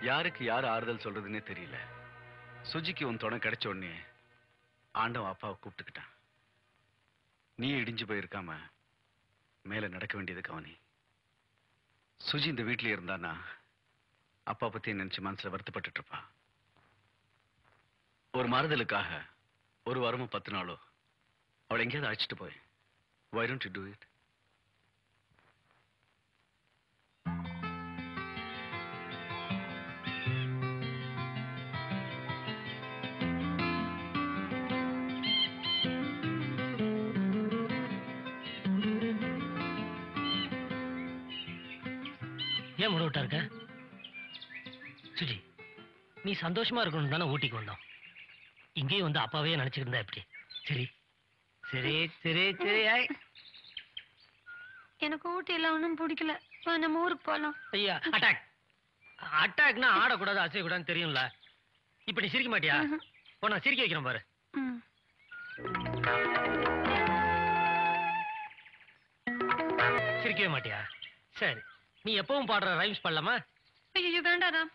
யாருக்கு யார் ஆறுதல் சொல்றதுன்னே தெரியல. சுஜிக்கு உன் துணை கிடைச்ச உடனே ஆண்டவன் அப்பாவை கூப்பிட்டுக்கிட்டான். நீ இடிஞ்சு போயிருக்காம மேல நடக்க வேண்டியது கவனி. சுஜி இந்த வீட்டிலே இருந்தானா அப்பா பத்தி நினைச்சு மனசுல வருத்தப்பட்டு இருப்பா. ஒரு மாறுதலுக்காக ஒரு வாரமோ 10 நாளோ அவளை எங்கேயாவது அழைச்சிட்டு போய். Why don't you do it? ஏன் முட விட்டா இருக்க? சுஜி, நீ சந்தோஷமா இருக்கணும் தானே ஊட்டிக்கு வந்தோம். இங்கேயும் வந்து அப்பாவே நினைச்சுக்கிட்டு இருந்தா எப்படி? சரி சரி சரி சரி. எனக்கு ஊட்டியில ஒன்றும் பிடிக்கல. நம்ம ஊருக்கு போலாம். ஐயா, அட்டாக் அட்டாக்னா ஆடக்கூடாது அசையக்கூடாதுன்னு தெரியும்ல. இப்ப நீ சிரிக்க மாட்டியா? நான் சிரிக்க வைக்கிறேன் பாரு. சிரிக்கவே மாட்டியா? சரி, நீ எப்பவும் பாடுற ரைம்ஸ் பாடலாமா? ஐயோ வேண்டாம்.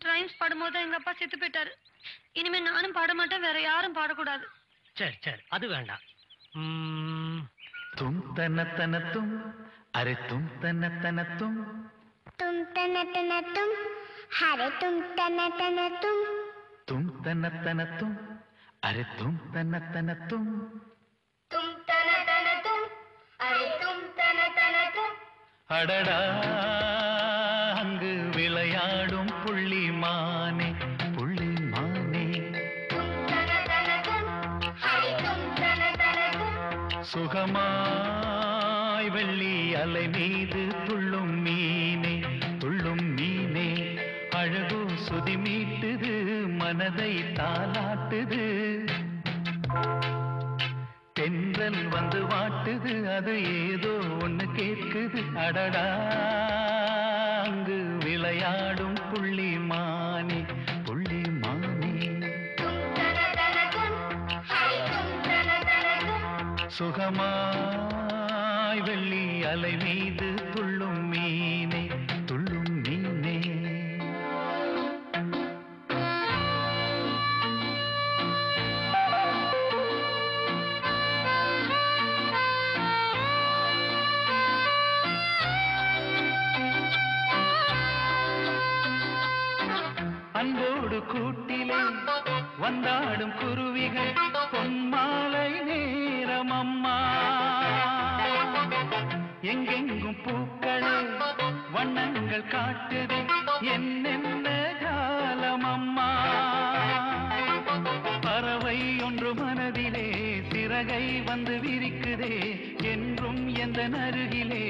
ரைம்ஸ் பாடும்போது எங்க அப்பா செத்து போயிட்டாரு. இனிமே நானும் பாட மாட்டேன், வேற யாரும் பாடக்கூடாது. சரி சரி, அது வேண்டாம். तुम तन तन तुम, अरे तुम तन तन तुम हरे तुम तन तन तुम तन तन तुम, अरे तुम तन तन तुम अरे तुम तन तन அடடா அங்கு விளையாடும் புள்ளி மானே புள்ளி மானே சுகமாய் வெள்ளி அலை மீது துள்ளும் மீனே துள்ளும் மீனே அழகோ சுதி மீட்டுது மனதை தாலாட்டுது தென்றல் வந்து வாட்டுது அது ஏதோ ஒண்ணு கேட்குது அடடா அங்கு விளையாடும் புள்ளி மானே புள்ளி மானே சுகமாய் வெள்ளி அலை மீது துள்ளும் மீனே துள்ளும் மீனே அன்போடு கூட்டிலே வந்தாடும் குருவிகள் பொன்மாலை நேரம் அம்மா எங்கெங்கும் பூக்களே வண்ணங்கள் காட்டுதே என்னென்ன காலம் அம்மா பறவை ஒன்று மனதிலே சிறகை வந்து விரிக்குதே என்றும் எந்த அருகிலே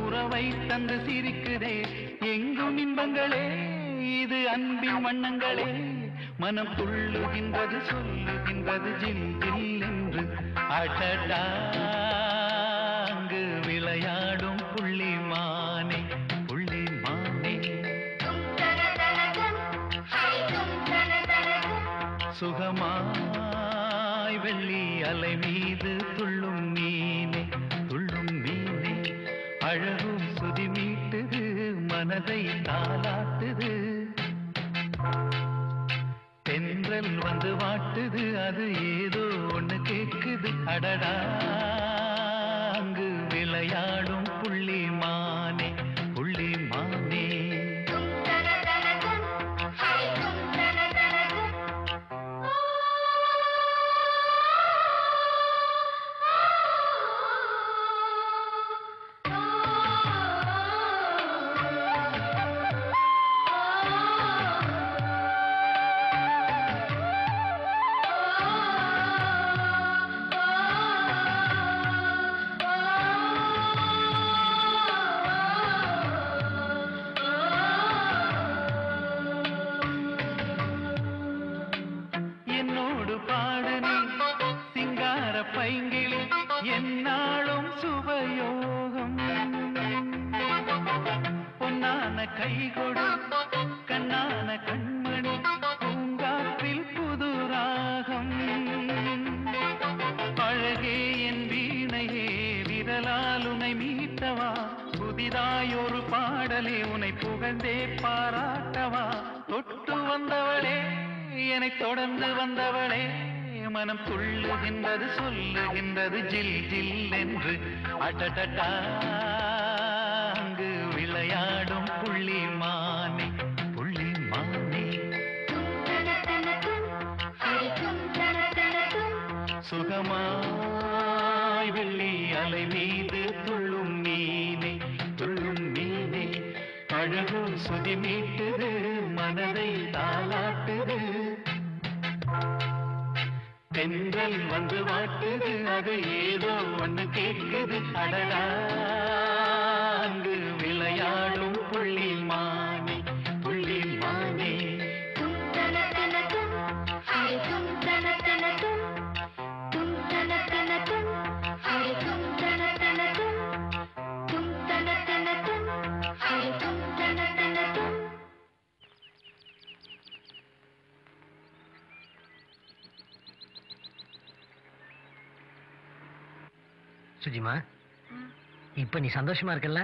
உறவை தந்து சிரிக்குதே எங்கும் இன்பங்களே இது அன்பின் வண்ணங்களே மனம் துள்ளுகின்றது சொல்லுகின்றது ஜில் ஜில் என்று அடடா அங்கு விளையாடும் புள்ளி மானே புள்ளி மானே சுகமாய் வெள்ளி அலை மீது துள்ளும் மீனே துள்ளும் மீனே அழகும் சுதி மீட்டுது மனதை தாலாட்டுது தென்றல் வந்து வாட்டுது அது ஏதோ ஒண்ணு கேட்குது அடடா அங்கு விளையாடும் புள்ளி மானே புள்ளி மானே பைங்கிளி என்னாலும் சுபயோகம் பொன்னான கைகொடு கண்ணான கண்மணி பூங்காற்றில் புது ராகம் அழகே என் வீணையே விரலால் உனை மீட்டவா புதிதாய் ஒரு பாடலே உனை புகழ்ந்தே பாராட்டவா வந்தவளே என்னை தொடர்ந்து வந்தவளே மனம் துள்ளுகின்றது சொல்லுகின்றது ஜில் ஜில் என்று அடடடா அங்கு விளையாடும் புள்ளி மானே புள்ளி மானே சுகமாய் வெள்ளி அலை மீது துள்ளும் மீனே அழகு சுதி மீட்டுது மனதை தாளாட்டுது தென்றல் வந்து வாட்டுது அது ஏதோ ஒன்று கேட்குது அடடா அங்கு விளையாடும் புள்ளி மானே புள்ளி மானே சுஜிமா இப்ப நீ சந்தோஷமா இருக்கல்ல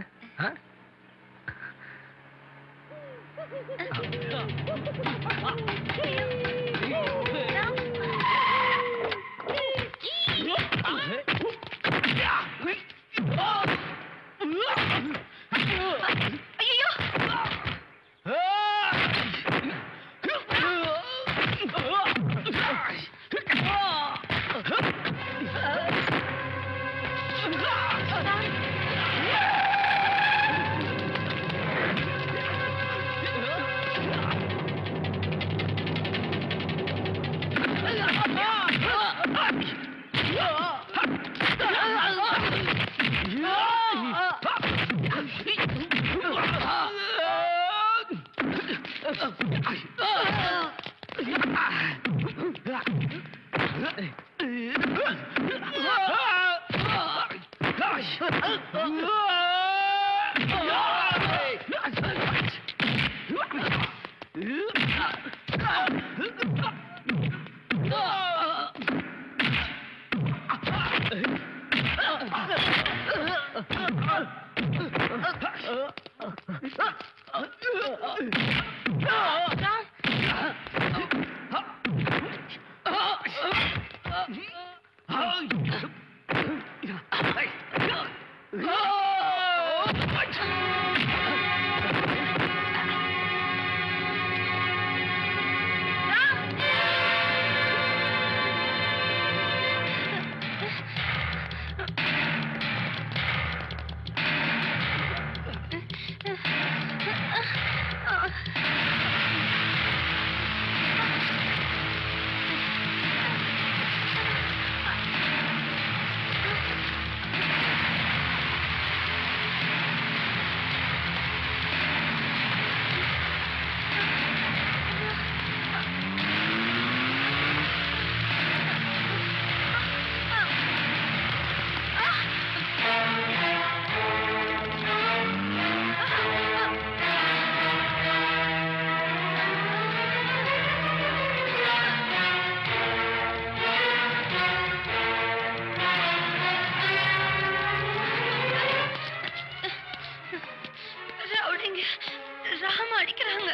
ராம அடிக்கிறாங்க.